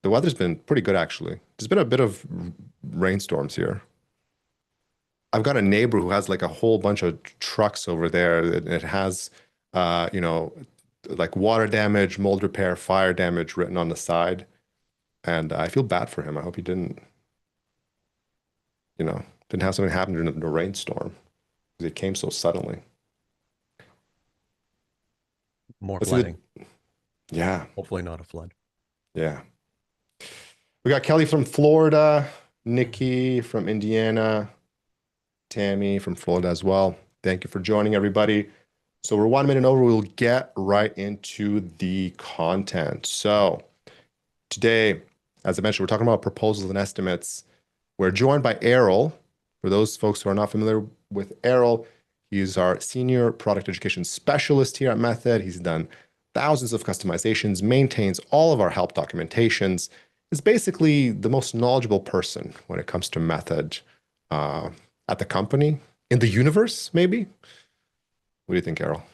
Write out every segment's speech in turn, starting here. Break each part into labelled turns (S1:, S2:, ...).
S1: The weather's been pretty good, actually. There's been a bit of rainstorms here. I've got a neighbor who has like a whole bunch of trucks over there. It has, you know, like water damage, mold repair, fire damage written on the side. And I feel bad for him. I hope he didn't, didn't have something happen during the rainstorm because it came so suddenly.
S2: More
S1: Let's see
S2: flooding.
S1: Yeah,
S2: Hopefully not a flood.
S1: yeah. We got Kelly from Florida, Nikki from Indiana, Tammy from Florida as well. Thank you for joining, everybody. So we're 1 minute over. We'll get right into the content. So today, as I mentioned, we're talking about proposals and estimates. We're joined by Errol. For those folks who are not familiar with Errol, he's our senior product education specialist here at Method. He's done thousands of customizations, maintains all of our help documentations, is basically the most knowledgeable person when it comes to Method at the company, in the universe, maybe? What do you think, Errol?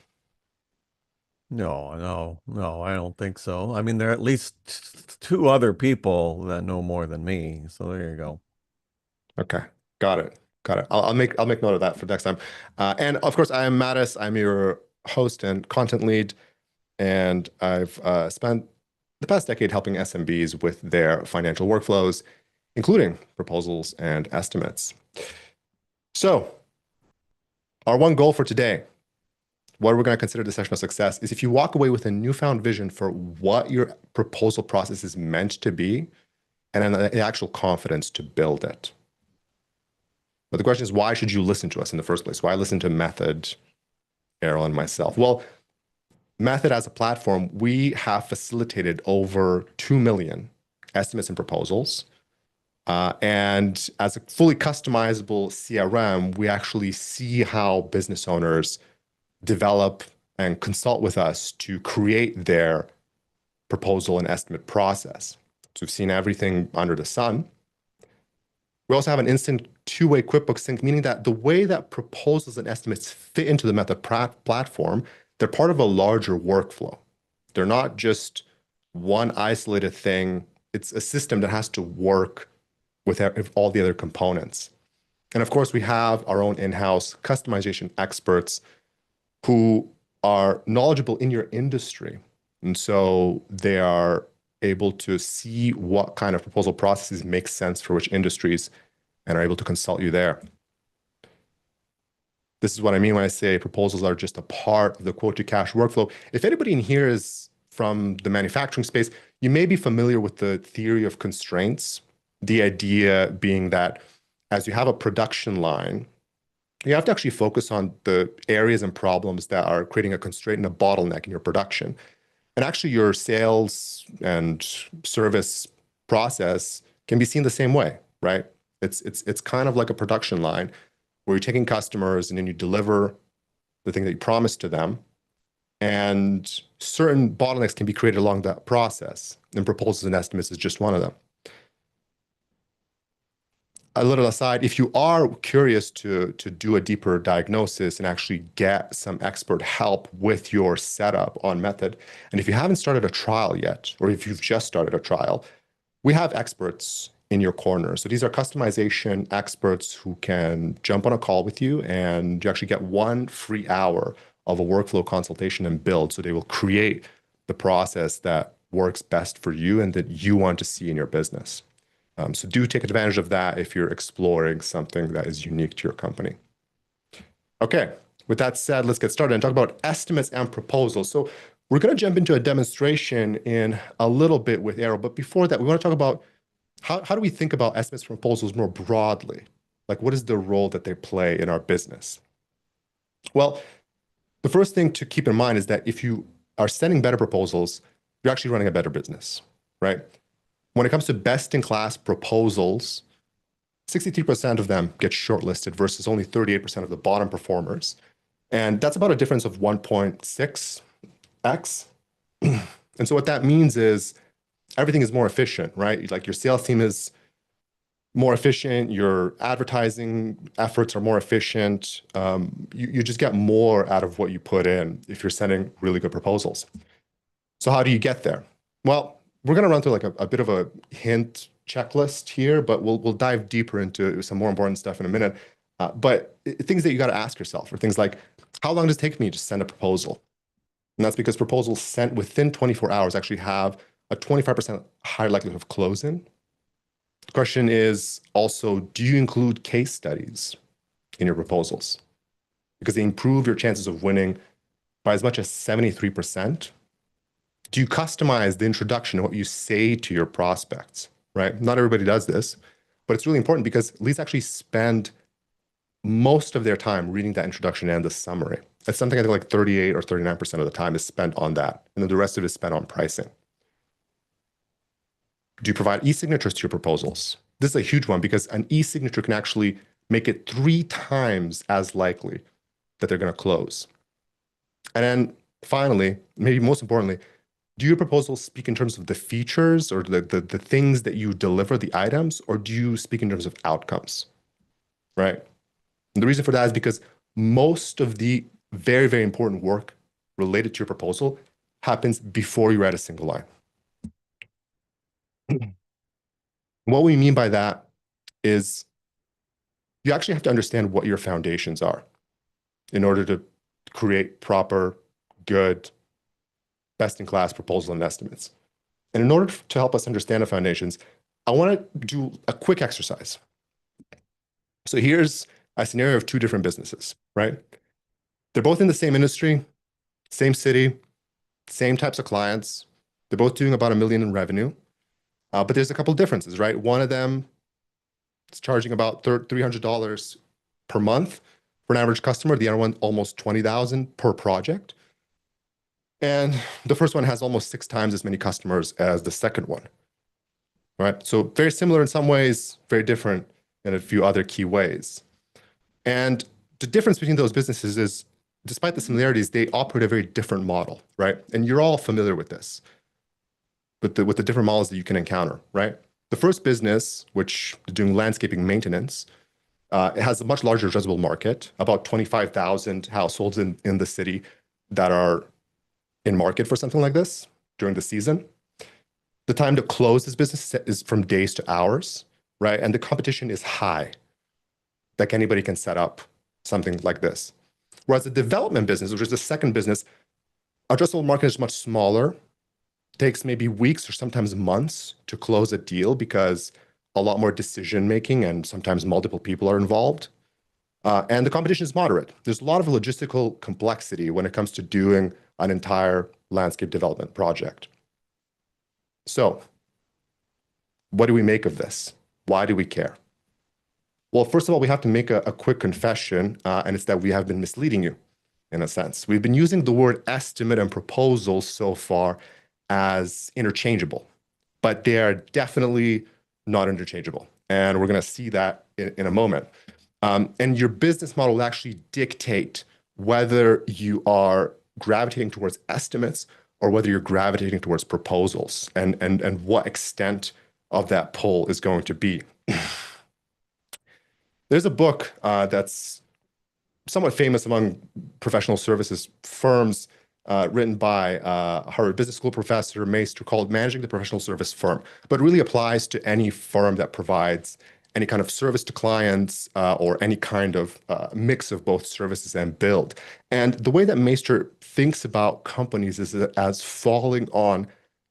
S2: No, I don't think so. I mean, there are at least two other people that know more than me. So there you go.
S1: Okay, got it. Got it. I'll make note of that for next time. And of course, I am Mattis. I'm your host and content lead, and I've spent the past decade helping SMBs with their financial workflows, including proposals and estimates. So, our one goal for today, what we're going to consider the session of success, is if you walk away with a newfound vision for what your proposal process is meant to be, and an actual confidence to build it. But the question is, why should you listen to us in the first place? Why listen to Method, Errol, and myself? Well, Method as a platform, we have facilitated over 2 million estimates and proposals. And as a fully customizable CRM, we actually see how business owners develop and consult with us to create their proposal and estimate process. So we've seen everything under the sun. We also have an instant two-way QuickBooks sync, meaning that the way that proposals and estimates fit into the Method platform, they're part of a larger workflow. They're not just one isolated thing. It's a system that has to work with all the other components. And of course, we have our own in-house customization experts who are knowledgeable in your industry. And so they are able to see what kind of proposal processes make sense for which industries and are able to consult you there. This is what I mean when I say proposals are just a part of the quote to cash workflow. If anybody in here is from the manufacturing space, you may be familiar with the theory of constraints. The idea being that as you have a production line, you have to actually focus on the areas and problems that are creating a constraint and a bottleneck in your production. And actually your sales and service process can be seen the same way, right? It's kind of like a production line where you're taking customers and then you deliver the thing that you promised to them. And certain bottlenecks can be created along that process. And proposals and estimates is just one of them. A little aside, if you are curious to do a deeper diagnosis and actually get some expert help with your setup on Method, and if you haven't started a trial yet, or if you've just started a trial, we have experts in your corner. So these are customization experts who can jump on a call with you, and you actually get 1 free hour of a workflow consultation and build. So they will create the process that works best for you and that you want to see in your business. So do take advantage of that if you're exploring something that is unique to your company. Okay, with that said, let's get started and talk about estimates and proposals. So we're going to jump into a demonstration in a little bit with Errol, but before that, we want to talk about how do we think about estimates and proposals more broadly? Like, what is the role that they play in our business? Well, the first thing to keep in mind is that if you are sending better proposals, you're actually running a better business, right? When it comes to best-in-class proposals, 63% of them get shortlisted versus only 38% of the bottom performers. And that's about a difference of 1.6x. And so what that means is everything is more efficient, right? Like your sales team is more efficient, your advertising efforts are more efficient. You just get more out of what you put in if you're sending really good proposals. So how do you get there? Well, we're going to run through like a bit of a hint checklist here, but we'll dive deeper into some more important stuff in a minute. But things that you got to ask yourself are things like, how long does it take me to send a proposal? And that's because proposals sent within 24 hours actually have a 25% higher likelihood of closing. The question is also, do you include case studies in your proposals? Because they improve your chances of winning by as much as 73%. Do you customize the introduction and what you say to your prospects, right? Not everybody does this, but it's really important because leads actually spend most of their time reading that introduction and the summary. It's something I think like 38 or 39% of the time is spent on that. And then the rest of it is spent on pricing. Do you provide e-signatures to your proposals? This is a huge one because an e-signature can actually make it 3 times as likely that they're going to close. And then finally, maybe most importantly, do your proposals speak in terms of the features or the things that you deliver, the items, or do you speak in terms of outcomes, right? And the reason for that is because most of the very, very important work related to your proposal happens before you write a single line. What we mean by that is you actually have to understand what your foundations are in order to create proper, good, best-in-class proposal and estimates. And in order to help us understand the foundations, I want to do a quick exercise. So here's a scenario of 2 different businesses, right? They're both in the same industry, same city, same types of clients. They're both doing about $1 million in revenue. But there's a couple of differences, right? One of them is charging about $300 per month for an average customer. The other one, almost $20,000 per project. And the first one has almost 6 times as many customers as the second one, right? So very similar in some ways, very different in a few other key ways. And the difference between those businesses is, despite the similarities, they operate a very different model, right? And you're all familiar with this, with the different models that you can encounter, right? The first business, which is doing landscaping maintenance, it has a much larger addressable market, about 25,000 households in the city that are in market for something like this during the season. The time to close this business is from days to hours, right? And the competition is high. Like anybody can set up something like this. Whereas the development business, which is the second business, addressable market is much smaller, takes maybe weeks or sometimes months to close a deal because a lot more decision making and sometimes multiple people are involved. And the competition is moderate. There's a lot of logistical complexity when it comes to doing an entire landscape development project. So, what do we make of this? Why do we care? Well, first of all, we have to make a quick confession, and it's that we have been misleading you, in a sense. We've been using the word estimate and proposal so far as interchangeable, but they are definitely not interchangeable. And we're going to see that in a moment. And your business model will actually dictate whether you are gravitating towards estimates or whether you're gravitating towards proposals and what extent of that pull is going to be. There's a book that's somewhat famous among professional services firms written by a Harvard Business School professor, Maester, called Managing the Professional Service Firm, but really applies to any firm that provides any kind of service to clients or any kind of mix of both services and build. And the way that Maester thinks about companies is as falling on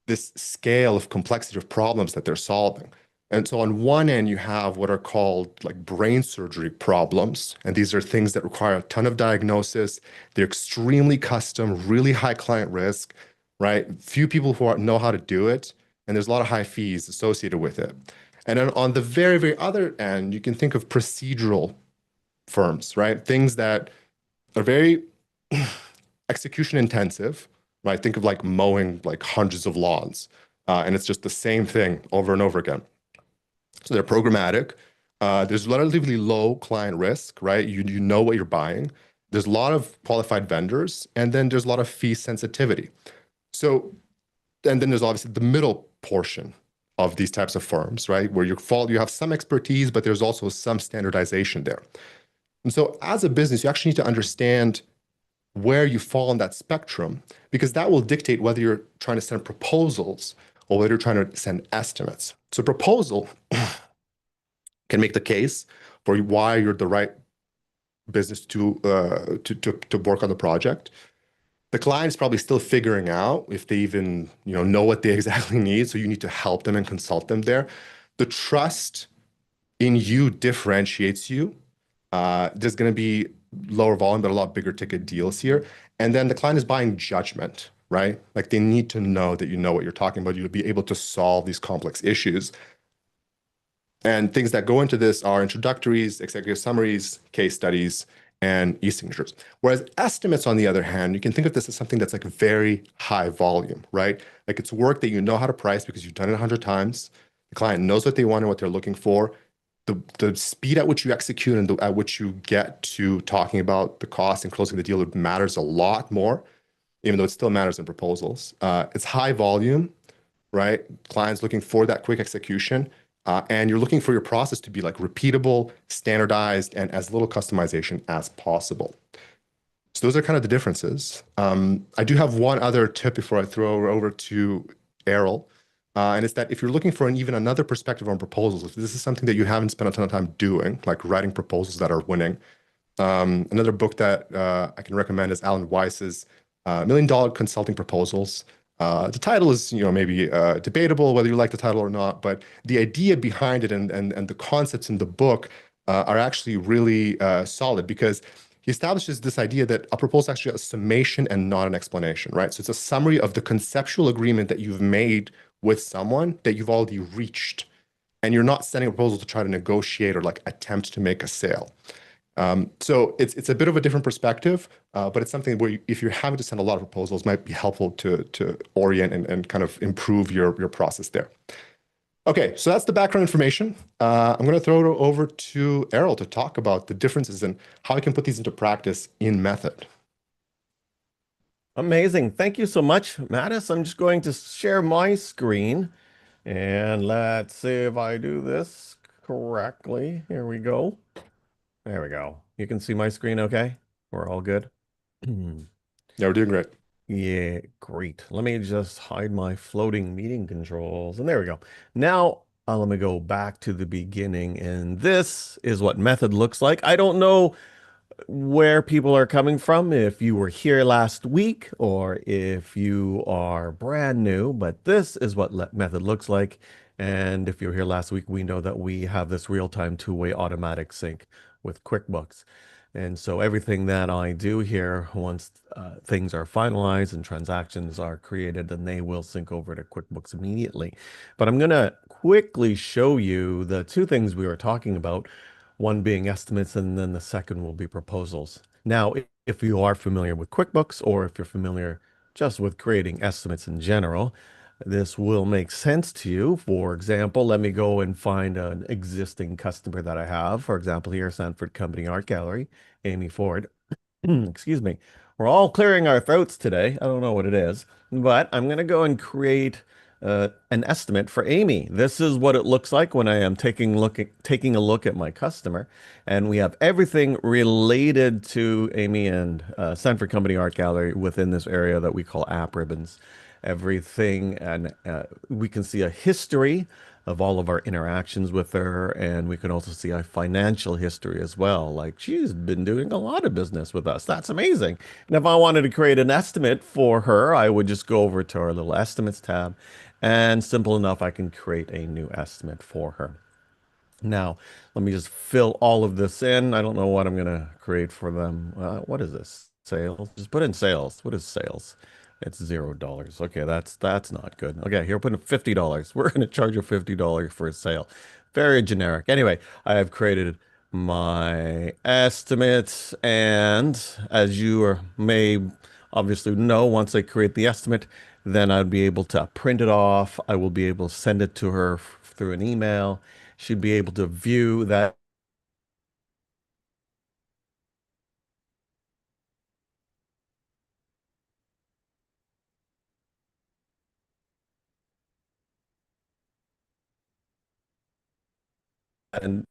S1: this scale of complexity of problems that they're solving. And so on one end, you have what are called like brain surgery problems. And these are things that require a ton of diagnosis. They're extremely custom, really high client risk, right? Few people who know how to do it. And there's a lot of high fees associated with it. And then on the very, very other end, you can think of procedural firms, right? Things that are very execution intensive, right? Think of like mowing like hundreds of lawns. And it's just the same thing over and over again. So they're programmatic. There's relatively low client risk, right? You know what you're buying. There's a lot of qualified vendors, and then there's a lot of fee sensitivity. So, and then there's obviously the middle portion of these types of firms, right? Where you have some expertise, but there's also some standardization there. And so as a business, you actually need to understand where you fall on that spectrum, because that will dictate whether you're trying to send proposals or whether you're trying to send estimates. So proposal can make the case for why you're the right business to work on the project. The client is probably still figuring out if they even know what they exactly need. So you need to help them and consult them there. The trust in you differentiates you. There's going to be lower volume, but a lot bigger ticket deals here. And then the client is buying judgment, right? Like they need to know that you know what you're talking about. You'll be able to solve these complex issues. And things that go into this are introductories, executive summaries, case studies, and e-signatures. Whereas estimates, on the other hand, you can think of this as something that's like very high volume, right? Like it's work that you know how to price because you've done it 100 times. The client knows what they want and what they're looking for. The speed at which you execute and at which you get to talking about the cost and closing the deal matters a lot more, even though it still matters in proposals. It's high volume, right? Clients looking for that quick execution. And you're looking for your process to be like repeatable, standardized, and as little customization as possible. So those are kind of the differences. I do have one other tip before I throw over to Errol. And it's that if you're looking for even another perspective on proposals, if this is something that you haven't spent a ton of time doing, like writing proposals that are winning, another book that I can recommend is Alan Weiss's $1 Million Consulting Proposals. The title is, maybe debatable whether you like the title or not, but the idea behind it and the concepts in the book are actually really solid because he establishes this idea that a proposal is actually a summation and not an explanation, right? So it's a summary of the conceptual agreement that you've made with someone that you've already reached, and you're not sending a proposal to try to negotiate or like attempt to make a sale. So it's a bit of a different perspective, but it's something where if you're having to send a lot of proposals, might be helpful to orient and kind of improve your process there. Okay, so that's the background information. I'm going to throw it over to Errol to talk about the differences and how I can put these into practice in Method.
S2: Amazing. Thank you so much, Mattis. I'm just going to share my screen and let's see if I do this correctly. Here we go. There we go. You can see my screen okay? We're all good.
S1: Yeah, we're doing great.
S2: Yeah, great. Let me just hide my floating meeting controls. And there we go. Now, let me go back to the beginning. And this is what Method looks like. I don't know where people are coming from, if you were here last week or if you are brand new, but this is what Method looks like. And if you were here last week, we know that we have this real-time two-way automatic sync with QuickBooks. And so everything that I do here, once things are finalized and transactions are created, then they will sync over to QuickBooks immediately. But I'm going to quickly show you the two things we were talking about, one being estimates, and then the second will be proposals. Now, if you are familiar with QuickBooks, or if you're familiar just with creating estimates in general, this will make sense to you. For example, let me go and find an existing customer that I have. For example, here, Sanford Company Art Gallery, Amy Ford. Excuse me. We're all clearing our throats today. I don't know what it is, but I'm going to go and create an estimate for Amy. This is what it looks like when I am taking a look at my customer, and we have everything related to Amy and Sanford Company Art Gallery within this area that we call app ribbons. Everything, and we can see a history of all of our interactions with her, and we can also see a financial history as well. Like, she's been doing a lot of business with us. That's amazing. And if I wanted to create an estimate for her, I would just go over to our little estimates tab, and simple enough, I can create a new estimate for her. Now, let me just fill all of this in. I don't know what I'm going to create for them. What is this? Sales? Just put in sales. What is sales? It's $0. Okay, that's not good. Okay, here, put in $50. We're going to charge you $50 for a sale. Very generic. Anyway, I have created my estimates, and as you may obviously know, once I create the estimate, then I'd be able to print it off. I will be able to send it to her through an email. She'd be able to view that. And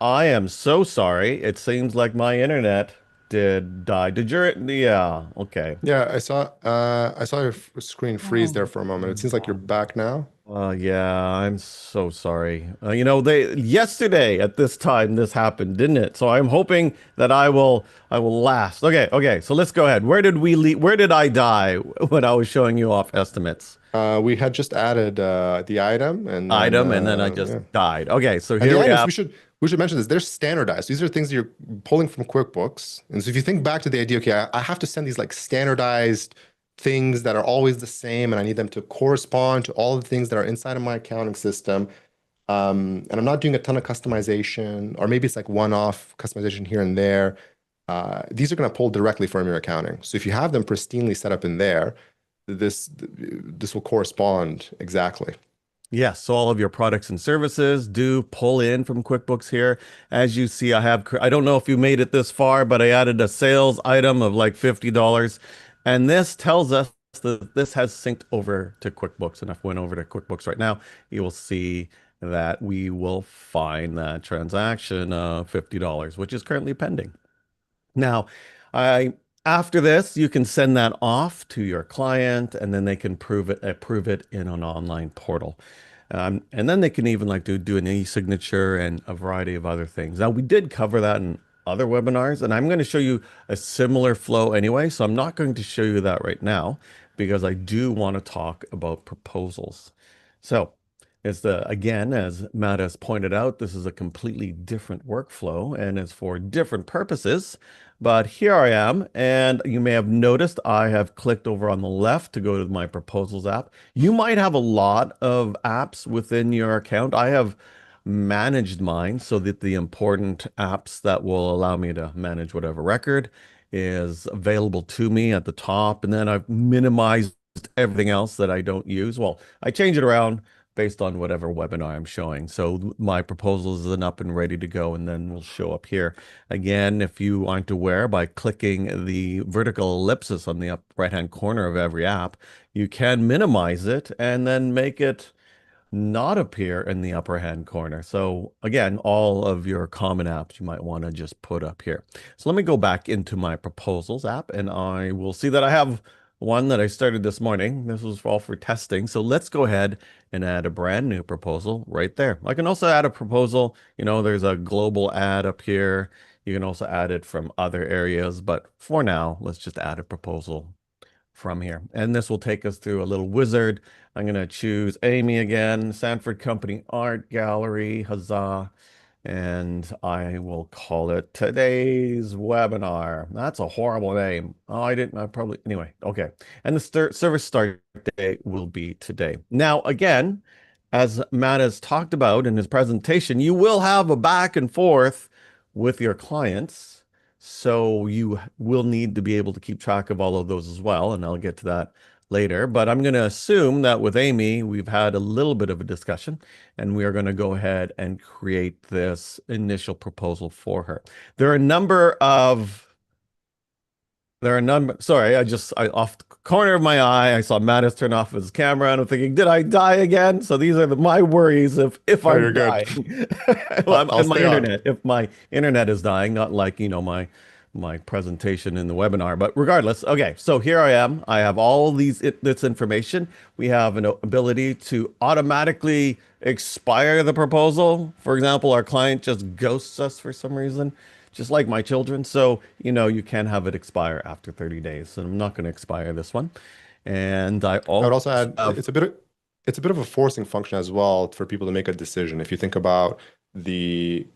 S2: I am so sorry. It seems like my internet did die. Did your, yeah, okay.
S1: Yeah, I saw your screen freeze there
S2: Oh.
S1: for a moment. It seems like you're back now.
S2: Yeah, I'm so sorry. They yesterday at this time this happened, didn't it? So I'm hoping that I will last. Okay, okay. So let's go ahead. Where did we leave? Where did I die when I was showing you off estimates?
S1: We had just added the item, and then
S2: Item, and then I just
S1: yeah.
S2: died. Okay, so
S1: And the
S2: here we
S1: items
S2: have.
S1: we should mention this. They're standardized. These are things that you're pulling from QuickBooks. And so if you think back to the idea, okay, I have to send these like standardized things that are always the same, and I need them to correspond to all the things that are inside of my accounting system. And I'm not doing a ton of customization, or maybe it's like one-off customization here and there. These are going to pull directly from your accounting. So if you have them pristinely set up in there, this will correspond exactly.
S2: Yes, so all of your products and services do pull in from QuickBooks here. As you see, I don't know if you made it this far, but I added a sales item of like $50. And this tells us that this has synced over to QuickBooks. And if we went over to QuickBooks right now, you will see that we will find that transaction of $50, which is currently pending. Now, I after this, you can send that off to your client, and then they can approve it in an online portal. And then they can even like do an e-signature and a variety of other things. Now, we did cover that in other webinars, and I'm going to show you a similar flow anyway. So I'm not going to show you that right now because I do want to talk about proposals. So it's again, as Matt has pointed out, this is a completely different workflow and is for different purposes. But here I am, and you may have noticed I have clicked over on the left to go to my proposals app. You might have a lot of apps within your account. I have managed mine so that the important apps that will allow me to manage whatever record is available to me at the top. And then I've minimized everything else that I don't use. Well, I change it around based on whatever webinar I'm showing. So my proposal is then up and ready to go, and then will show up here. Again, if you aren't aware, by clicking the vertical ellipsis on the up right-hand corner of every app, you can minimize it and then make it not appear in the upper hand corner. So again, all of your common apps you might want to just put up here. So let me go back into my proposals app, and I will see that I have one that I started this morning. This was all for testing. So let's go ahead and add a brand new proposal right there. I can also add a proposal. There's a global ad up here. You can also add it from other areas, but for now, let's just add a proposal from here. And this will take us through a little wizard. I'm going to choose Amy again, Sanford Company Art Gallery, huzzah. And I will call it today's webinar. That's a horrible name. Oh, anyway, okay. And the service start date will be today. Now, again, as Matt has talked about in his presentation, you will have a back and forth with your clients. So you will need to be able to keep track of all of those as well. And I'll get to that later. But I'm going to assume that with Amy, we've had a little bit of a discussion, and we are going to go ahead and create this initial proposal for her. There are a number of sorry, I off the corner of my eye, I saw Mattis turn off his camera, and I'm thinking, did I die again? So these are my worries if
S1: Oh,
S2: I'm
S1: you're good.
S2: dying.
S1: I'll
S2: And my
S1: stay on.
S2: internet, if my internet is dying, not like, my presentation in the webinar, but regardless. Okay, so here I am. I have all this information. We have an ability to automatically expire the proposal. For example, our client just ghosts us for some reason, just like my children. So, you can have it expire after 30 days. And I'm not going to expire this one. And I
S1: I would
S2: also
S1: also add
S2: have,
S1: it's a bit of a forcing function as well for people to make a decision. If you think about the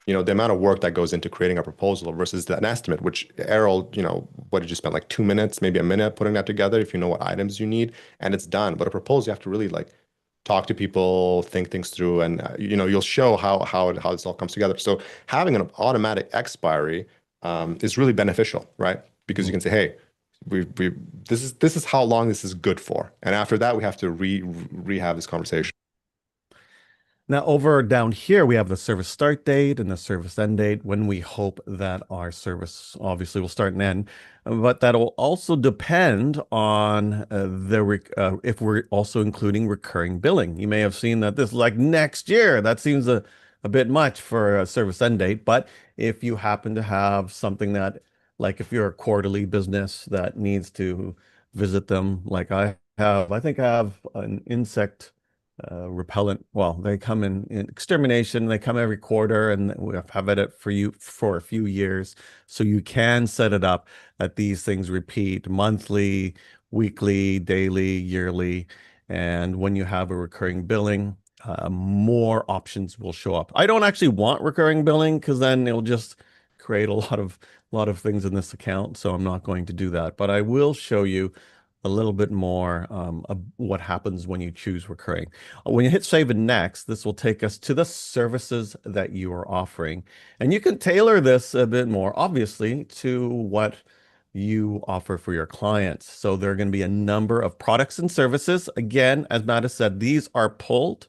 S1: the amount of work that goes into creating a proposal versus an estimate, which Errol, what did you spend like 2 minutes, maybe a minute putting that together if you know what items you need, and it's done. But a proposal, you have to really like talk to people, think things through, and you'll show how this all comes together. So having an automatic expiry is really beneficial, right? Because you can say, hey, we this is how long this is good for, and after that we have to rehab this conversation.
S2: now over down here, we have the service start date and the service end date when we hope that our service obviously will start and end. But that'll also depend on if we're also including recurring billing. You may have seen that this like next year. That seems a bit much for a service end date. But if you happen to have something that, like if you're a quarterly business that needs to visit them, like I think I have an insect repellent. Well, they come in extermination. They come every quarter, and we have it for you for a few years. So you can set it up that these things repeat monthly, weekly, daily, yearly. And when you have a recurring billing, more options will show up. I don't actually want recurring billing because then it'll just create a lot of things in this account. So I'm not going to do that. But I will show you a little bit more of what happens when you choose recurring. When you hit save and next, this will take us to the services that you are offering. And you can tailor this a bit more, obviously, to what you offer for your clients. So there are going to be a number of products and services. Again, as Matt has said, these are pulled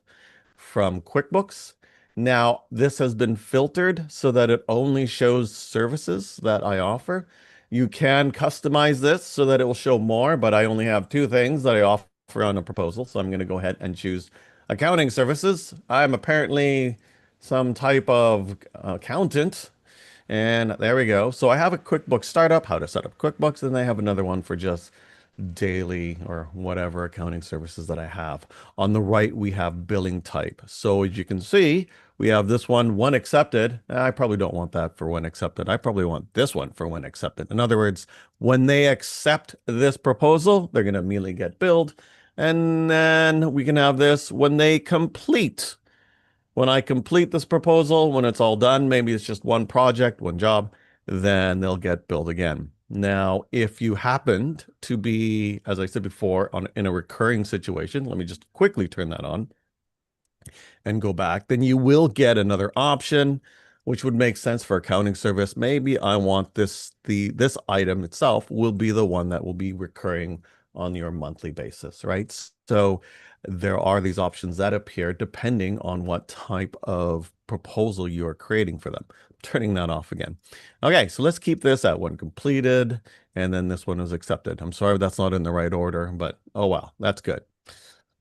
S2: from QuickBooks. Now, this has been filtered so that it only shows services that I offer. You can customize this so that it will show more, but I only have two things that I offer on a proposal. So I'm going to go ahead and choose accounting services. I'm apparently some type of accountant. And there we go. So I have a QuickBooks startup, how to set up QuickBooks, and I have another one for just daily or whatever accounting services that I have. On the right, we have billing type. So as you can see, we have this one accepted. I probably don't want that for when accepted. I probably want this one for when accepted. In other words, when they accept this proposal, they're going to immediately get billed. And then we can have this when they complete. When I complete this proposal, when it's all done, maybe it's just one project, one job, then they'll get billed again. Now, if you happened to be, as I said before, in a recurring situation, let me just quickly turn that on and go back, then you will get another option, which would make sense for accounting service. Maybe I want this item itself will be the one that will be recurring on your monthly basis, right? So there are these options that appear depending on what type of proposal you are creating for them. Turning that off again. Okay, so let's keep this at when completed, and then this one is accepted. I'm sorry that's not in the right order, but oh well, that's good.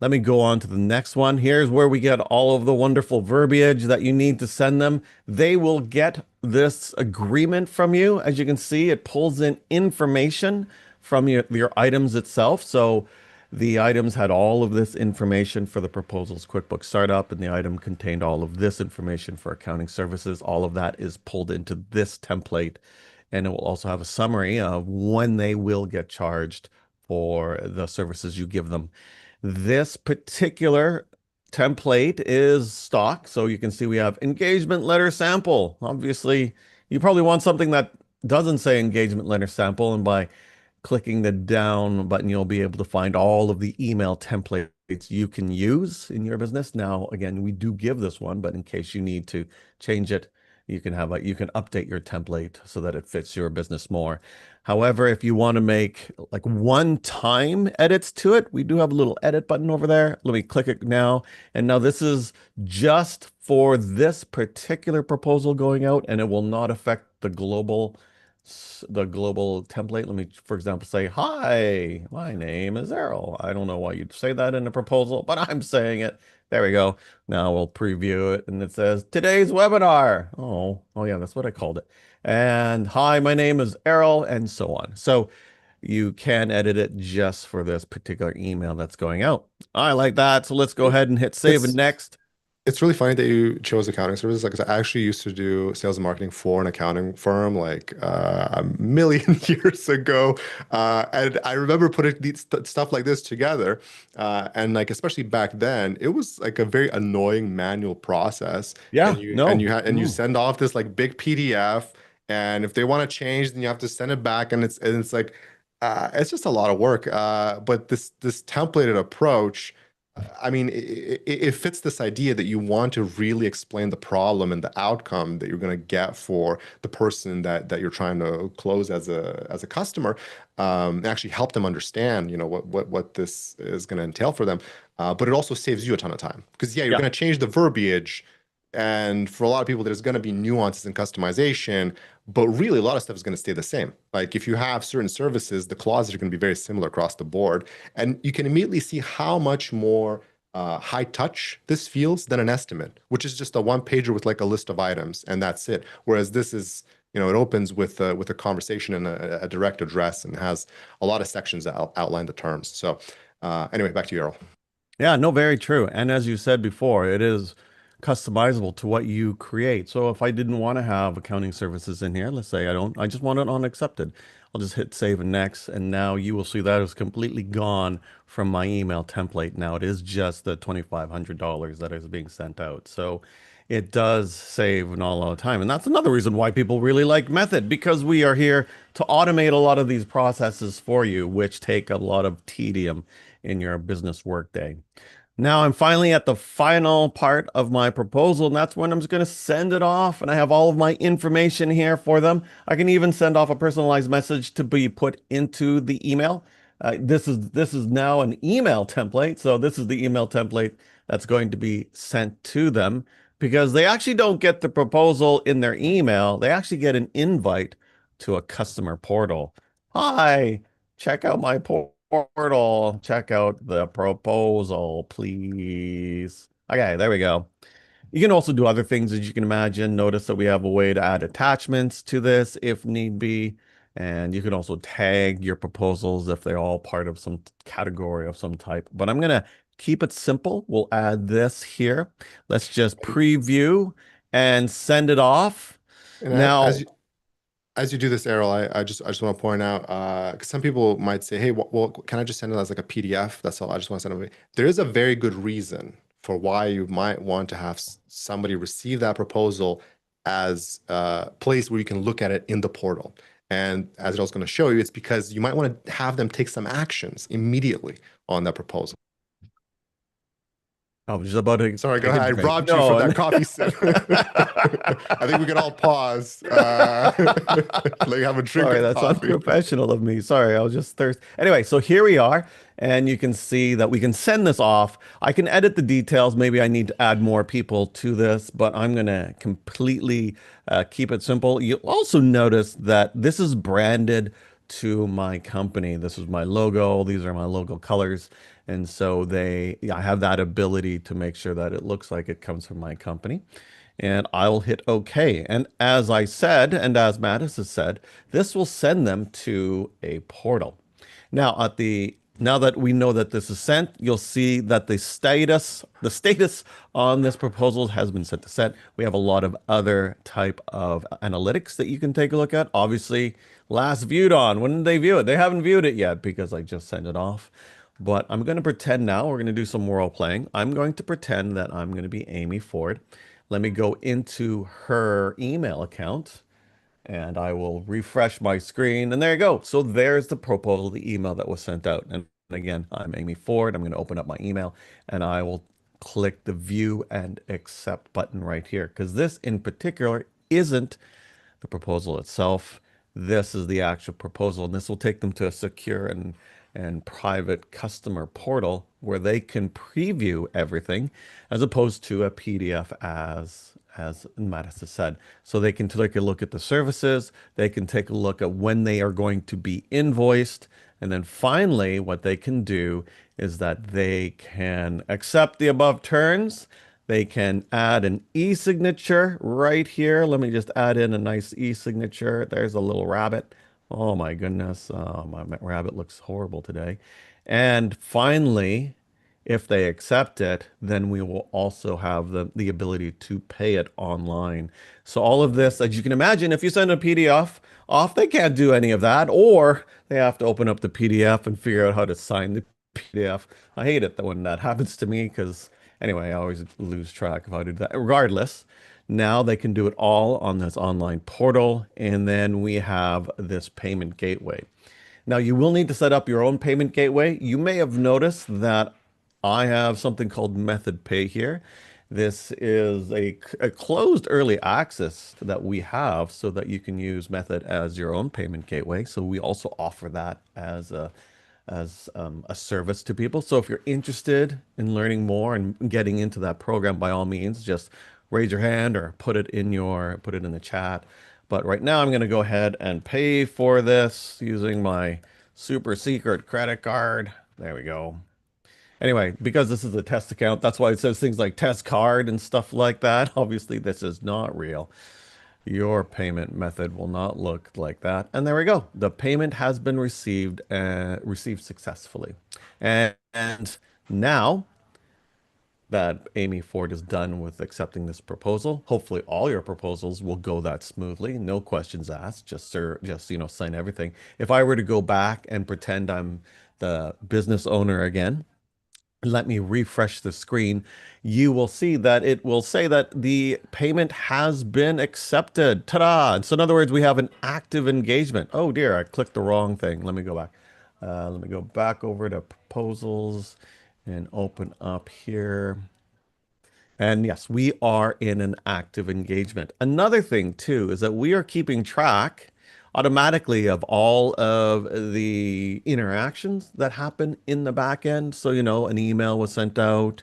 S2: Let me go on to the next one. Here's where we get all of the wonderful verbiage that you need to send them. They will get this agreement from you. As you can see, it pulls in information from your items itself. So the items had all of this information for the proposals QuickBooks Startup, and the item contained all of this information for accounting services. All of that is pulled into this template, and it will also have a summary of when they will get charged for the services you give them. This particular template is stock. So you can see we have engagement letter sample. Obviously, you probably want something that doesn't say engagement letter sample. And by clicking the down button, you'll be able to find all of the email templates you can use in your business. Now, again, we do give this one, but in case you need to change it, you can update your template so that it fits your business more. However, if you want to make like one-time edits to it, we do have a little edit button over there. Let me click it now. And now this is just for this particular proposal going out, and it will not affect the global template. Let me, for example, say, hi, my name is Errol. I don't know why you'd say that in a proposal, but I'm saying it. There we go. Now we'll preview it, and it says today's webinar. Oh yeah, that's what I called it. And hi, my name is Errol, and so on. So you can edit it just for this particular email that's going out. I like that. So let's go ahead and hit save and next.
S1: It's really funny that you chose accounting services. Like, 'cause I actually used to do sales and marketing for an accounting firm like a million years ago. And I remember putting stuff like this together. And like, especially back then, it was like a very annoying manual process.
S2: Yeah,
S1: And you
S2: no.
S1: you send off this like big PDF. And if they want to change, then you have to send it back. And it's like it's just a lot of work. But this templated approach. I mean, it fits this idea that you want to really explain the problem and the outcome that you're going to get for the person that you're trying to close as a customer, and actually help them understand, what this is going to entail for them. But it also saves you a ton of time because you're going to change the verbiage, and for a lot of people, there's going to be nuances and customization, but really a lot of stuff is going to stay the same. Like if you have certain services, the clauses are going to be very similar across the board, and you can immediately see how much more high touch this feels than an estimate, which is just a one pager with like a list of items and that's it. Whereas this is, it opens with a conversation and a direct address and has a lot of sections that outline the terms. So anyway, back to you, Errol.
S2: Yeah, no, very true. And as you said before, it is customizable to what you create. So if I didn't want to have accounting services in here, let's say I just want it on accepted. I'll just hit save and next. And now you will see that is completely gone from my email template. Now it is just the $2,500 that is being sent out. So it does save an all lot of time. And that's another reason why people really like Method, because we are here to automate a lot of these processes for you, which take a lot of tedium in your business workday. Now I'm finally at the final part of my proposal, and that's when I'm just going to send it off. And I have all of my information here for them. I can even send off a personalized message to be put into the email. This is now an email template. So this is the email template that's going to be sent to them because they actually don't get the proposal in their email. They actually get an invite to a customer portal. Hi, check out my portal. Check out the proposal, please. Okay, there we go. You can also do other things as you can imagine. Notice that we have a way to add attachments to this if need be. And you can also tag your proposals if they're all part of some category of some type. But I'm going to keep it simple. We'll add this here. Let's just preview and send it off.
S1: And
S2: Now,
S1: as you do this, Errol, I just want to point out, 'cause some people might say, hey, well, can I just send it as like a PDF? That's all. I just want to send it. There is a very good reason for why you might want to have somebody receive that proposal as a place where you can look at it in the portal. And as I was going to show you, it's because you might want to have them take some actions immediately on that proposal.
S2: I was just about to
S1: Sorry, go
S2: take a
S1: ahead. I
S2: drink.
S1: robbed you from that coffee sip. I think we can all pause. Let you have a drink
S2: Sorry,
S1: of
S2: that's
S1: coffee.
S2: unprofessional of me. Sorry, I was just thirsty. Anyway, so here we are, and you can see that we can send this off. I can edit the details. Maybe I need to add more people to this, but I'm going to completely keep it simple. You'll also notice that this is branded to my company. This is my logo. These are my logo colors. And so I have that ability to make sure that it looks like it comes from my company. And I'll hit OK. And as I said, and as Mattis has said, this will send them to a portal. Now, now that we know that this is sent, you'll see that the status on this proposal has been set to sent. We have a lot of other type of analytics that you can take a look at. Obviously, last viewed on. When did they view it? They haven't viewed it yet because I just sent it off. But I'm going to pretend now, we're going to do some role playing. I'm going to pretend that I'm going to be Amy Ford. Let me go into her email account and I will refresh my screen. And there you go. So there's the proposal, the email that was sent out. And again, I'm Amy Ford. I'm going to open up my email and I will click the view and accept button right here because this in particular isn't the proposal itself. This is the actual proposal, and this will take them to a secure and private customer portal where they can preview everything as opposed to a PDF as Mattis has said. So they can take a look at the services, they can take a look at when they are going to be invoiced, and then finally what they can do is that they can accept the above terms. They can add an e-signature right here. Let me just add in a nice e-signature. There's a little rabbit. Oh my goodness, my rabbit looks horrible today. And finally, if they accept it, then we will also have the ability to pay it online. So all of this, as you can imagine, if you send a PDF off, they can't do any of that, or they have to open up the PDF and figure out how to sign the PDF. I hate it when that happens to me because anyway, I always lose track of how to do that. Regardless, now they can do it all on this online portal, and then we have this payment gateway. Now you will need to set up your own payment gateway. You may have noticed that I have something called Method Pay here. This is a closed early access that we have so that you can use Method as your own payment gateway. So we also offer that as a service to people. So if you're interested in learning more and getting into that program, by all means, just raise your hand or put it in the chat. But right now I'm going to go ahead and pay for this using my super secret credit card. There we go. Anyway, because this is a test account, that's why it says things like test card and stuff like that. Obviously, this is not real. Your payment method will not look like that. And there we go. The payment has been received successfully. And now that Amy Ford is done with accepting this proposal, hopefully all your proposals will go that smoothly. No questions asked. Just sign everything. If I were to go back and pretend I'm the business owner again, let me refresh the screen. You will see that it will say that the payment has been accepted. Ta-da! So in other words, we have an active engagement. Oh dear, I clicked the wrong thing. Let me go back. Let me go back over to proposals and open up here. And yes, we are in an active engagement. Another thing too is that we are keeping track automatically of all of the interactions that happen in the back end. So, an email was sent out.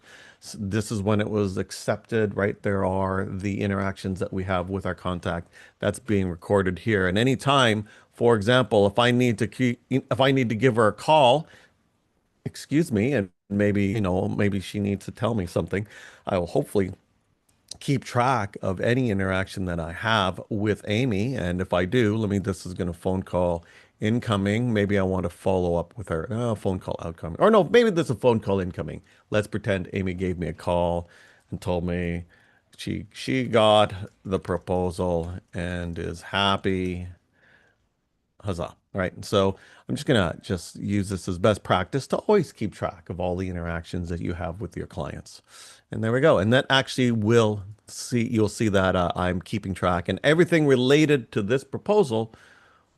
S2: This is when it was accepted, right? There are the interactions that we have with our contact that's being recorded here. And anytime, for example, if I need to give her a call, excuse me, and maybe she needs to tell me something, I will hopefully keep track of any interaction that I have with Amy. And if I do, this is going to phone call incoming. Maybe I want to follow up with her. No, phone call outcoming. Or no, maybe there's a phone call incoming. Let's pretend Amy gave me a call and told me she got the proposal and is happy. Huzzah. Right. So I'm just going to use this as best practice to always keep track of all the interactions that you have with your clients. And there we go. And that actually you'll see that I'm keeping track, and everything related to this proposal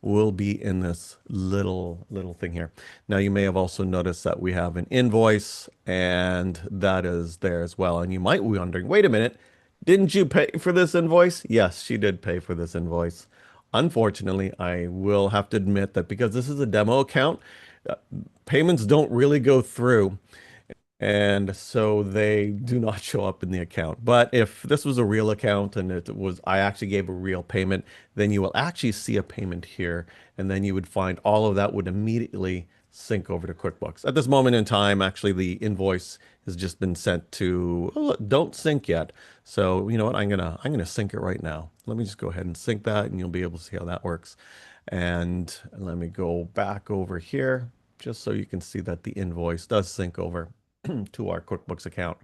S2: will be in this little thing here. Now, you may have also noticed that we have an invoice, and that is there as well. And you might be wondering, wait a minute, didn't you pay for this invoice? Yes, she did pay for this invoice. Unfortunately, I will have to admit that because this is a demo account, uh, payments don't really go through. And so they do not show up in the account. But if this was a real account and I actually gave a real payment, then you will actually see a payment here. And then you would find all of that would immediately sync over to QuickBooks. At this moment in time, actually, the invoice has just been sent to, oh, don't sync yet. So you know what? I'm gonna sync it right now. Let me just go ahead and sync that, and you'll be able to see how that works. And let me go back over here just so you can see that the invoice does sync over to our QuickBooks account.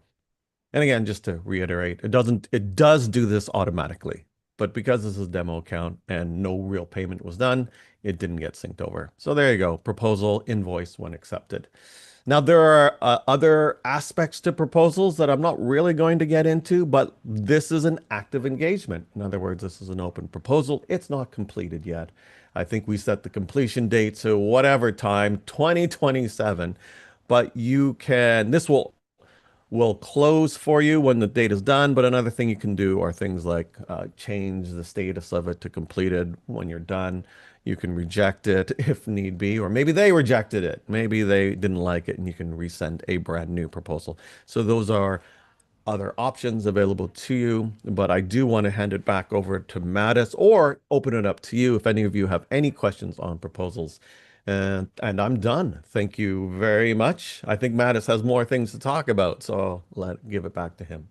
S2: And again, just to reiterate, it does do this automatically, but because this is a demo account and no real payment was done, it didn't get synced over. So there you go, proposal invoice when accepted. Now, there are other aspects to proposals that I'm not really going to get into, but this is an active engagement. In other words, this is an open proposal. It's not completed yet. I think we set the completion date to whatever time, 2027, but this will close for you when the date is done. But another thing you can do are things like change the status of it to completed when you're done. You can reject it if need be, or maybe they rejected it. Maybe they didn't like it, and you can resend a brand new proposal. So those are other options available to you, but I do want to hand it back over to Mattis or open it up to you if any of you have any questions on proposals. And I'm done. Thank you very much. I think Mattis has more things to talk about, so I'll give it back to him.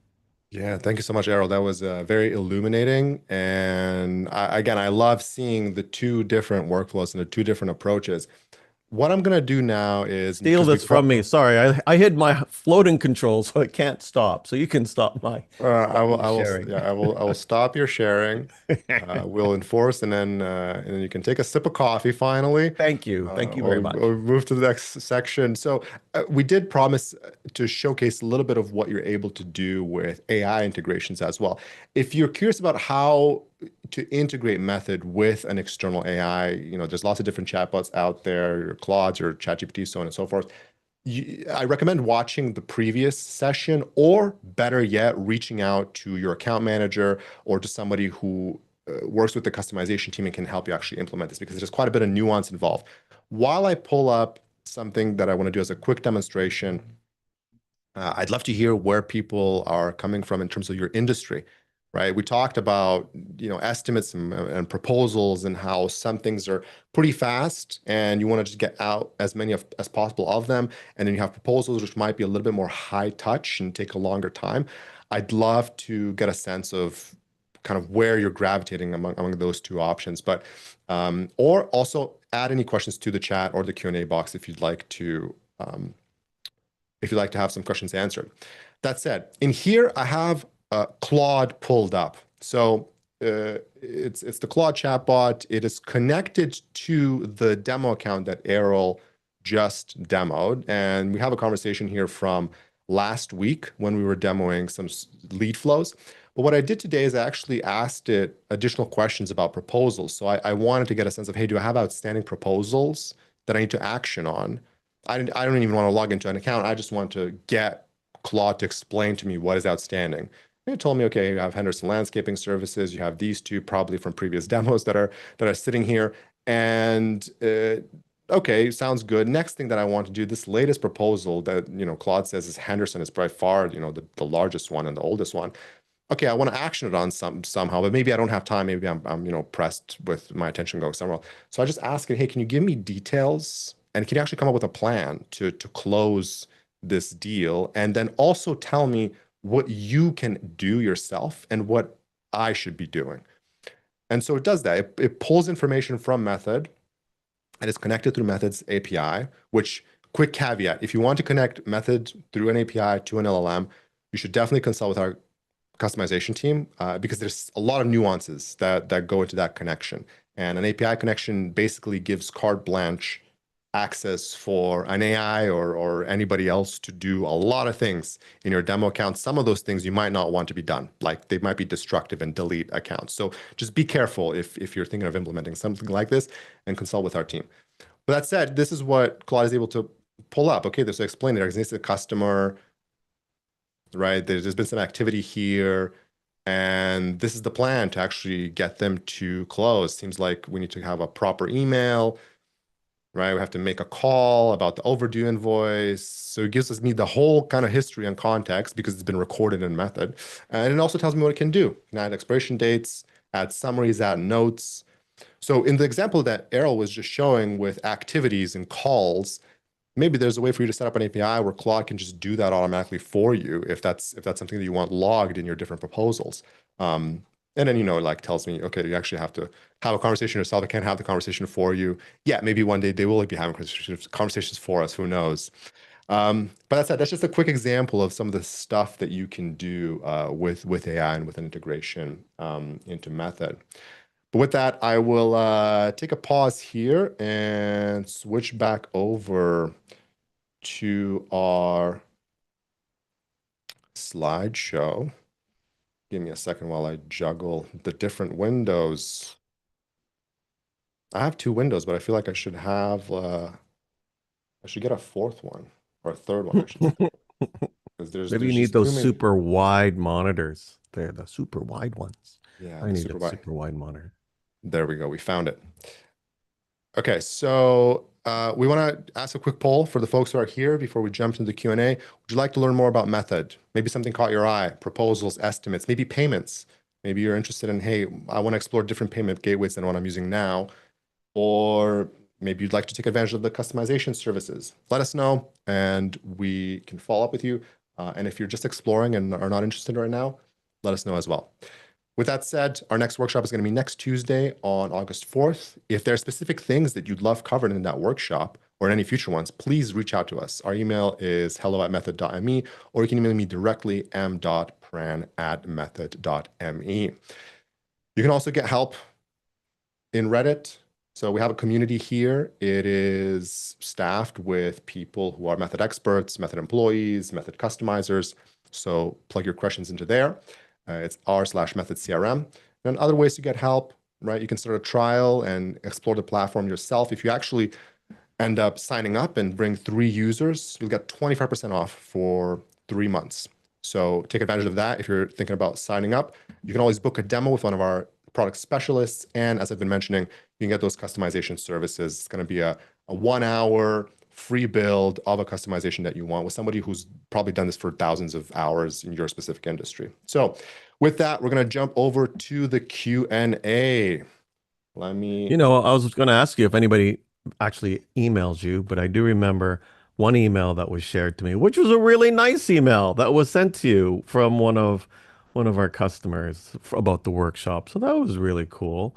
S1: Yeah, thank you so much, Errol. That was very illuminating. And again, I love seeing the two different workflows and the two different approaches. What I'm going to do now is
S2: Steal this from me. Sorry, I hid my floating control, so it can't stop. So you can stop my sharing.
S1: I will stop your sharing. We'll enforce, and then you can take a sip of coffee finally.
S2: Thank you very much.
S1: We'll move to the next section. So we did promise to showcase a little bit of what you're able to do with AI integrations as well. If you're curious about how to integrate Method with an external AI, there's lots of different chatbots out there, your Claudes or ChatGPT, so on and so forth. I recommend watching the previous session, or better yet, reaching out to your account manager or to somebody who works with the customization team and can help you actually implement this, because there's quite a bit of nuance involved. While I pull up something that I want to do as a quick demonstration, I'd love to hear where people are coming from in terms of your industry. right? We talked about, estimates and proposals and how some things are pretty fast and you want to just get out as many as possible of them. And then you have proposals which might be a little bit more high touch and take a longer time. I'd love to get a sense of kind of where you're gravitating among those two options, but or also add any questions to the chat or the Q&A box if you'd like to have some questions answered. That said, in here I have Claude pulled up. So it's the Claude chatbot. It is connected to the demo account that Errol just demoed. And we have a conversation here from last week when we were demoing some lead flows. But what I did today is I actually asked it additional questions about proposals. So I wanted to get a sense of, hey, do I have outstanding proposals that I need to action on? I don't even want to log into an account. I just want to get Claude to explain to me what is outstanding. And it told me, okay, you have Henderson Landscaping Services. You have these two probably from previous demos that are sitting here. And okay, sounds good. Next thing that I want to do, this latest proposal that Claude says is Henderson is by far the largest one and the oldest one. Okay, I want to action it on somehow, but maybe I don't have time. Maybe I'm pressed with my attention going somewhere else. So I just ask it, hey, can you give me details? And can you actually come up with a plan to close this deal? And then also tell me what you can do yourself and what I should be doing. And so it does that. It pulls information from Method and it's connected through Method's API, which, quick caveat, if you want to connect Method through an API to an LLM, you should definitely consult with our customization team because there's a lot of nuances that go into that connection. And an API connection basically gives carte blanche access for an AI or anybody else to do a lot of things in your demo account. Some of those things you might not want to be done, like they might be destructive and delete accounts. So just be careful if you're thinking of implementing something like this and consult with our team. But that said, this is what Claude is able to pull up. Okay, so explain it. There's a customer, right? There's been some activity here. And this is the plan to actually get them to close. Seems like we need to have a proper email, right? We have to make a call about the overdue invoice. So it gives me the whole kind of history and context because it's been recorded in Method. And it also tells me what it can do. You can add expiration dates, add summaries, add notes. So in the example that Errol was just showing with activities and calls, maybe there's a way for you to set up an API where Claude can just do that automatically for you if that's something that you want logged in your different proposals. And then, like tells me, okay, you actually have to have a conversation yourself. I can't have the conversation for you. Yeah, maybe one day they will be having conversations for us. Who knows? But that's just a quick example of some of the stuff that you can do with AI and with an integration into Method. But with that, I will take a pause here and switch back over to our slideshow. Give me a second while I juggle the different windows. I have two windows, but I feel like I should get a fourth one or a third one, I should say. Because
S2: Maybe you
S1: there's
S2: need
S1: just too
S2: those
S1: many.
S2: super wide monitors. They're the super wide ones.
S1: Yeah,
S2: I
S1: the
S2: need
S1: super
S2: a
S1: wide.
S2: super wide monitor.
S1: There we go. We found it. Okay, so we want to ask a quick poll for the folks who are here before we jump into the Q&A. Would you like to learn more about Method? Maybe something caught your eye, proposals, estimates, maybe payments. Maybe you're interested in, hey, I want to explore different payment gateways than what I'm using now. Or maybe you'd like to take advantage of the customization services. Let us know and we can follow up with you. And if you're just exploring and are not interested right now, let us know as well. With that said, our next workshop is going to be next Tuesday on August 4th. If there are specific things that you'd love covered in that workshop or in any future ones, please reach out to us. Our email is hello@method.me, or you can email me directly, m.pran@method.me. You can also get help in Reddit. So we have a community here. It is staffed with people who are Method experts, Method employees, Method customizers. So plug your questions into there. It's r/Method CRM. And other ways to get help, right? You can start a trial and explore the platform yourself. If you actually end up signing up and bring 3 users, you'll get 25% off for 3 months. So take advantage of that. If you're thinking about signing up, you can always book a demo with one of our product specialists. And as I've been mentioning, you can get those customization services. It's going to be a 1-hour free build of a customization that you want with somebody who's probably done this for thousands of hours in your specific industry. So With that, we're going to jump over to the Q&A. Let me.
S2: I was going to ask you if anybody actually emails you, but I do remember one email that was shared to me, which was a really nice email that was sent to you from one of our customers about the workshop. So that was really cool.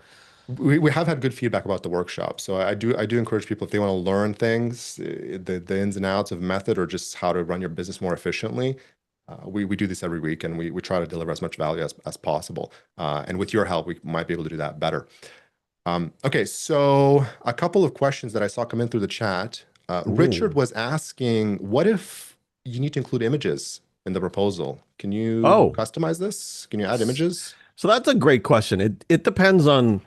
S1: We have had good feedback about the workshop. So I do encourage people if they want to learn things, the ins and outs of method or just how to run your business more efficiently. We do this every week and we try to deliver as much value as possible. And with your help, we might be able to do that better. Okay, so a couple of questions that I saw come in through the chat. Richard
S2: Ooh.
S1: was asking, what if you need to include images in the proposal? Can you
S2: Oh,
S1: customize this? Can you add
S2: s-
S1: images?
S2: so that's a great question. It depends on.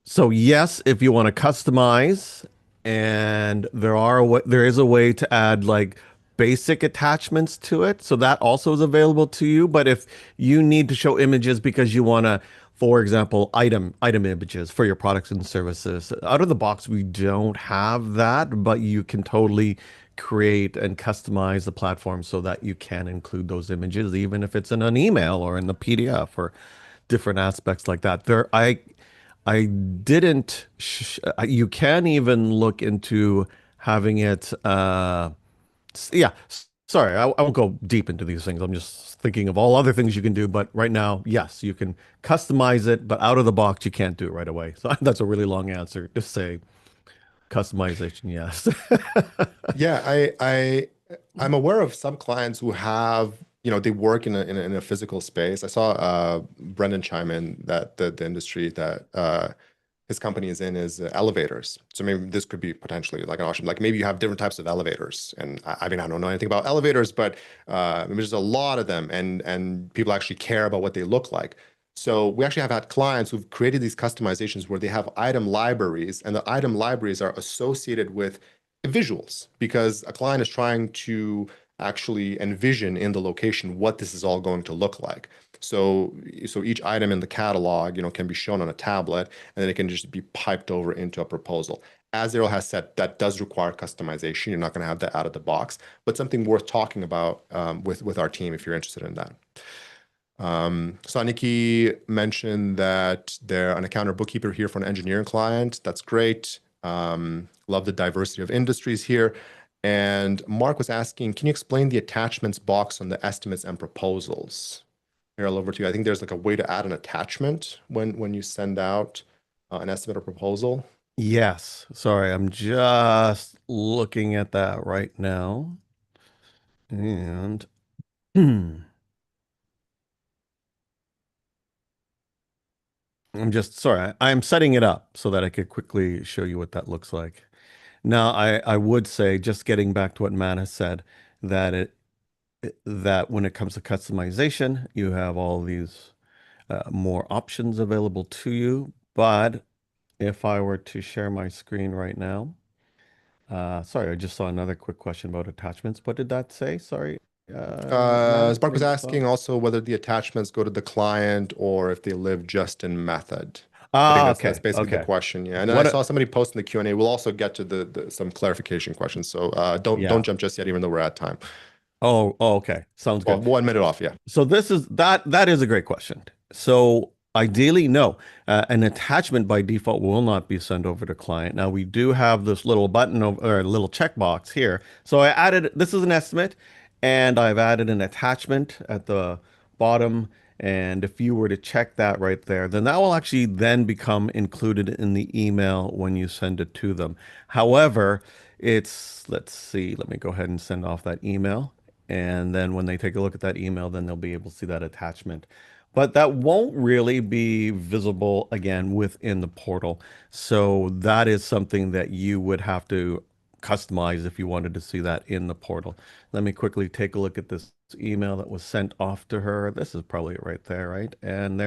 S2: So yes, if you want to customize, and there is a way to add like basic attachments to it, so that also is available to you. But if you need to show images because you want to, for example, item images for your products and services, out of the box we don't have that, but you can totally create and customize the platform so that you can include those images, even if it's in an email or in the PDF or different aspects like that. I didn't. You can even look into having it. Yeah. Sorry, I won't go deep into these things. I'm just thinking of all other things you can do. But right now, yes, you can customize it, but out of the box, you can't do it right away. So that's a really long answer. Just say customization, yes.
S1: Yeah, I'm aware of some clients who have, they work in a physical space. I saw Brendan chime in that the industry that his company is in is elevators. So maybe this could be potentially like an option. Like maybe you have different types of elevators, and I mean I don't know anything about elevators, but maybe there's a lot of them, and people actually care about what they look like. So we actually have had clients who've created these customizations where they have item libraries, and the item libraries are associated with visuals because a client is trying to actually envision in the location what this is all going to look like. So each item in the catalog, can be shown on a tablet, and then it can just be piped over into a proposal. As Daryl has said, that does require customization. You're not going to have that out of the box, but something worth talking about with our team if you're interested in that. Saniki mentioned that they're an accountant or bookkeeper here for an engineering client. That's great. Love the diversity of industries here. And Mark was asking, can you explain the attachments box on the estimates and proposals? Here, over to you. I think there's like a way to add an attachment when you send out an estimate or proposal.
S2: Yes. Sorry, I'm just looking at that right now. And I'm just sorry. I'm setting it up so that I could quickly show you what that looks like. Now, I would say, just getting back to what Matt has said, that that when it comes to customization, you have all these more options available to you. But if I were to share my screen right now, sorry, I just saw another quick question about attachments. What did that say? Sorry, Matt,
S1: Spark was
S2: maybe saw.
S1: asking also whether the attachments go to the client or if they live just in method. I think
S2: Ah,
S1: that's
S2: okay,
S1: basically the
S2: okay.
S1: question. Yeah, and then I
S2: What?
S1: saw somebody post in the Q&A. We'll also get to the some clarification questions. So don't
S2: Yeah.
S1: jump just yet, even though we're at time.
S2: Oh, okay. Sounds
S1: Well,
S2: good.
S1: 1 minute off. Yeah,
S2: So that is a great question. So ideally, no, an attachment by default will not be sent over to client. Now we do have this little button or a little checkbox here. So I added, this is an estimate, and I've added an attachment at the bottom. And if you were to check that right there, then that will actually then become included in the email when you send it to them. However, let's see, let me go ahead and send off that email. And then when they take a look at that email, then they'll be able to see that attachment. But that won't really be visible again within the portal. So that is something that you would have to customize if you wanted to see that in the portal. Let me quickly take a look at this email that was sent off to her. This is probably right there, right? And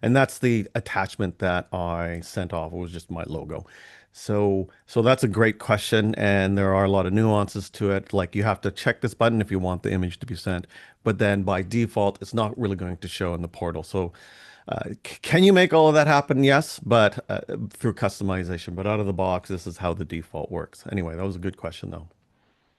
S2: that's the attachment that I sent off. It was just my logo. So that's a great question, and there are a lot of nuances to it. Like you have to check this button if you want the image to be sent, but then by default, it's not really going to show in the portal. So, can you make all of that happen? Yes, but through customization. But out of the box, this is how the default works. Anyway, that was a good question, though.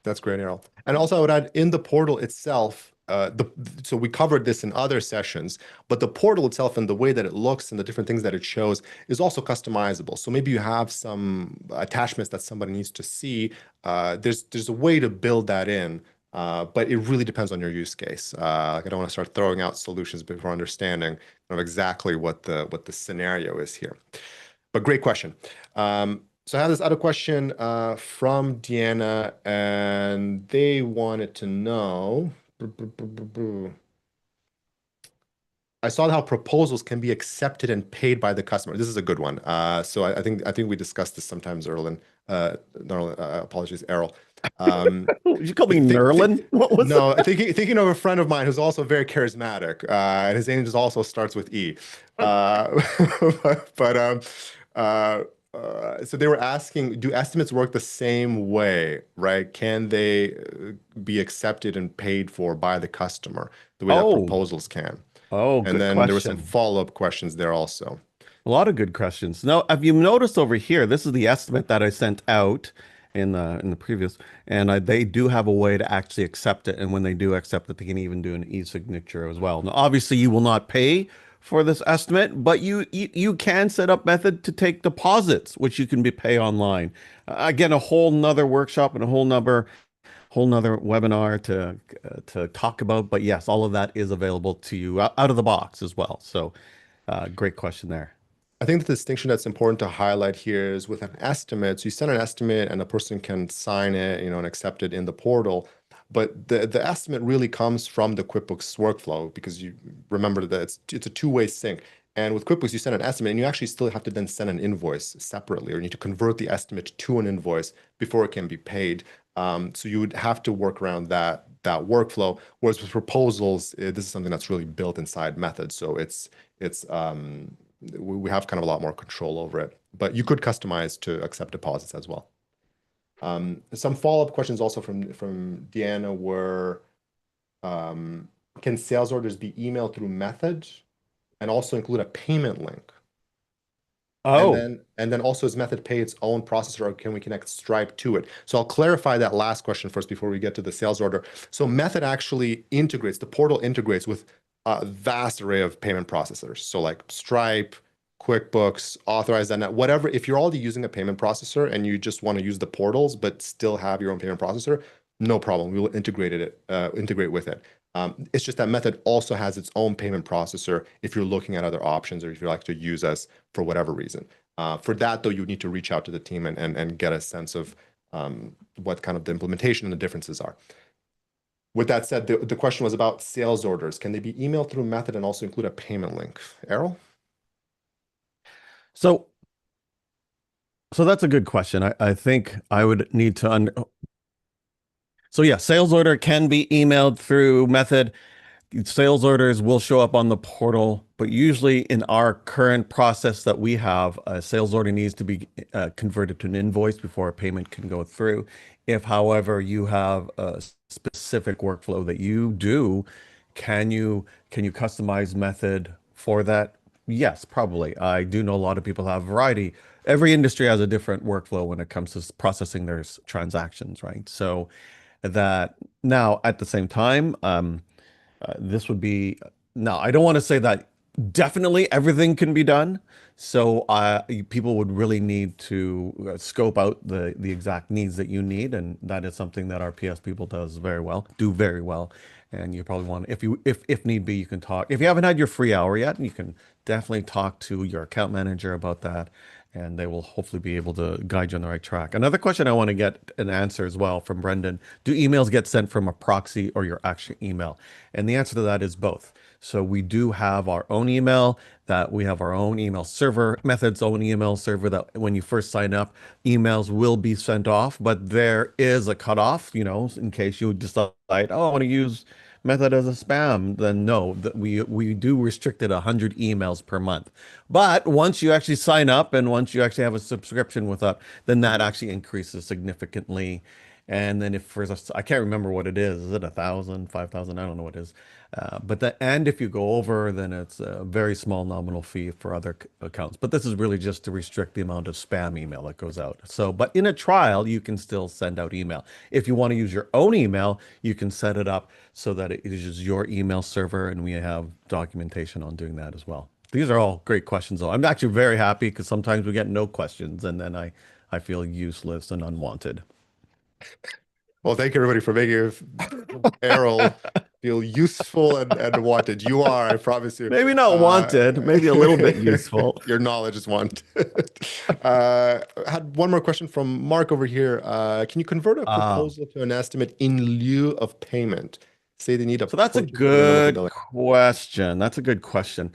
S1: that's great, Errol. And also, I would add in the portal itself, so we covered this in other sessions, but the portal itself and the way that it looks and the different things that it shows is also customizable. So maybe you have some attachments that somebody needs to see. There's a way to build that in, but it really depends on your use case. Like I don't want to start throwing out solutions before understanding of exactly what the scenario is here. But great question. So I have this other question from Deanna, and they wanted to know. I saw how proposals can be accepted and paid by the customer. This is a good one. So I think we discussed this sometimes, Erlen. Apologies, Errol.
S2: Did you call me Nerlin? What was
S1: No, thinking of a friend of mine who's also very charismatic, and his name just also starts with E. But so they were asking, do estimates work the same way, right? Can they be accepted and paid for by the customer the way that
S2: Oh,
S1: proposals can?
S2: oh,
S1: And
S2: good
S1: then there were some
S2: question.
S1: follow-up questions there also.
S2: A lot of good questions. Now, have you noticed over here? This is the estimate that I sent out in the previous, and they do have a way to actually accept it. And when they do accept it, they can even do an e-signature as well. Now, obviously, you will not pay for this estimate, but you can set up method to take deposits, which you can be pay online. Again, a whole nother workshop and a whole nother webinar to talk about. But yes, all of that is available to you out of the box as well. So, great question there.
S1: I think the distinction that's important to highlight here is with an estimate. So you send an estimate and a person can sign it, and accept it in the portal. But the estimate really comes from the QuickBooks workflow because you remember that it's a two-way sync. And with QuickBooks, you send an estimate and you actually still have to then send an invoice separately, or you need to convert the estimate to an invoice before it can be paid. So you would have to work around that workflow. Whereas with proposals, this is something that's really built inside Method. So we have kind of a lot more control over it, but you could customize to accept deposits as well. Some follow-up questions also from Deanna were, can sales orders be emailed through Method and also include a payment link?
S2: Oh,
S1: And then also is Method Pay its own processor, or can we connect Stripe to it? So I'll clarify that last question first before we get to the sales order. So Method actually integrates, the portal integrates with a vast array of payment processors. So like Stripe, QuickBooks, Authorize.net, whatever. If you're already using a payment processor and you just want to use the portals but still have your own payment processor, no problem. We will integrate with it. It's just that Method also has its own payment processor if you're looking at other options or if you like to use us for whatever reason. For that, though, you need to reach out to the team and get a sense of what kind of the implementation and the differences are. With that said, the question was about sales orders. Can they be emailed through Method and also include a payment link? Errol?
S2: so that's a good question. I think I would need to so yeah, sales order can be emailed through Method. Sales orders will show up on the portal, but usually in our current process that we have, a sales order needs to be converted to an invoice before a payment can go through. If, however, you have a specific workflow that you do, can you customize Method for that? Yes, probably. I do know a lot of people have variety. Every industry has a different workflow when it comes to processing their transactions, right? So that now at the same time, this would be now, I don't want to say that definitely everything can be done. So people would really need to scope out the exact needs that you need, and that is something that our PS people do very well. And you probably want, if need be, you can talk. If you haven't had your free hour yet, you can definitely talk to your account manager about that, and they will hopefully be able to guide you on the right track. Another question I want to get an answer as well from Brendan: do emails get sent from a proxy or your actual email? And the answer to that is both. So we do have our own email, that we have our own email server, Method's own email server, that when you first sign up, emails will be sent off, but there is a cutoff, in case you decide, oh, I want to use Method as a spam, then no, that we do restrict it 100 emails per month. But once you actually sign up and once you actually have a subscription with us, then that actually increases significantly. And then if for I can't remember what it is it 1,000, 5,000? I don't know what it is. And if you go over, then it's a very small nominal fee for other accounts. But this is really just to restrict the amount of spam email that goes out. So, but in a trial, you can still send out email. If you want to use your own email, you can set it up so that it is your email server, and we have documentation on doing that as well. These are all great questions, though. I'm actually very happy because sometimes we get no questions, and then I feel useless and unwanted.
S1: Well, thank you everybody for making Errol feel useful and wanted. You are, I promise you.
S2: Maybe not wanted, maybe a little bit useful.
S1: Your knowledge is wanted. I had one more question from Mark over here. Can you convert a
S2: Ah,
S1: proposal to an estimate in lieu of payment? Say they need a
S2: so that's a
S1: purchase order and a monthly
S2: good
S1: billing.
S2: question. That's a good question.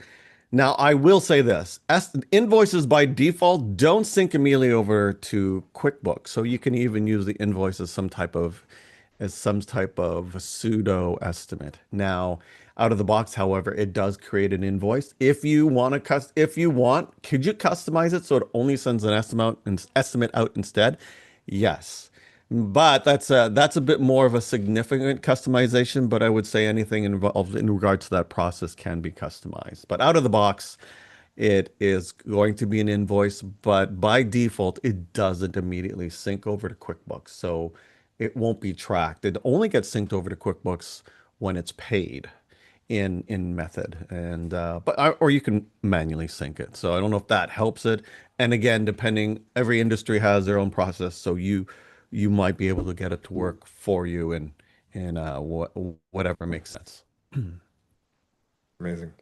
S2: Now, I will say this, invoices by default don't sync immediately over to QuickBooks. So you can even use the invoice as some type of pseudo estimate. Now, out of the box, however, it does create an invoice. If you want could you customize it so it only sends an estimate out instead? Yes. But that's a bit more of a significant customization, but I would say anything involved in regards to that process can be customized. But out of the box, it is going to be an invoice, but by default, it doesn't immediately sync over to QuickBooks. So it won't be tracked. It only gets synced over to QuickBooks when it's paid in method. Or you can manually sync it. So I don't know if that helps it. And again, every industry has their own process. So you might be able to get it to work for you and whatever makes sense.
S1: Amazing.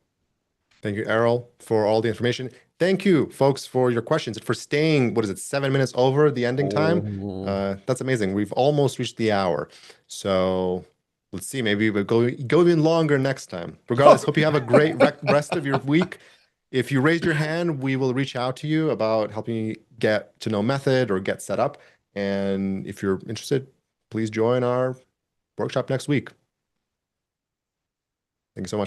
S1: Thank you, Errol, for all the information. Thank you, folks, for your questions and for staying, what is it, 7 minutes over the ending time?
S2: Oh,
S1: That's amazing. We've almost reached the hour. So let's see, maybe we'll go even longer next time. Regardless, hope you have a great rest of your week. If you raise your hand, we will reach out to you about helping you get to know method or get set up. And if you're interested, please join our workshop next week. Thank you so much.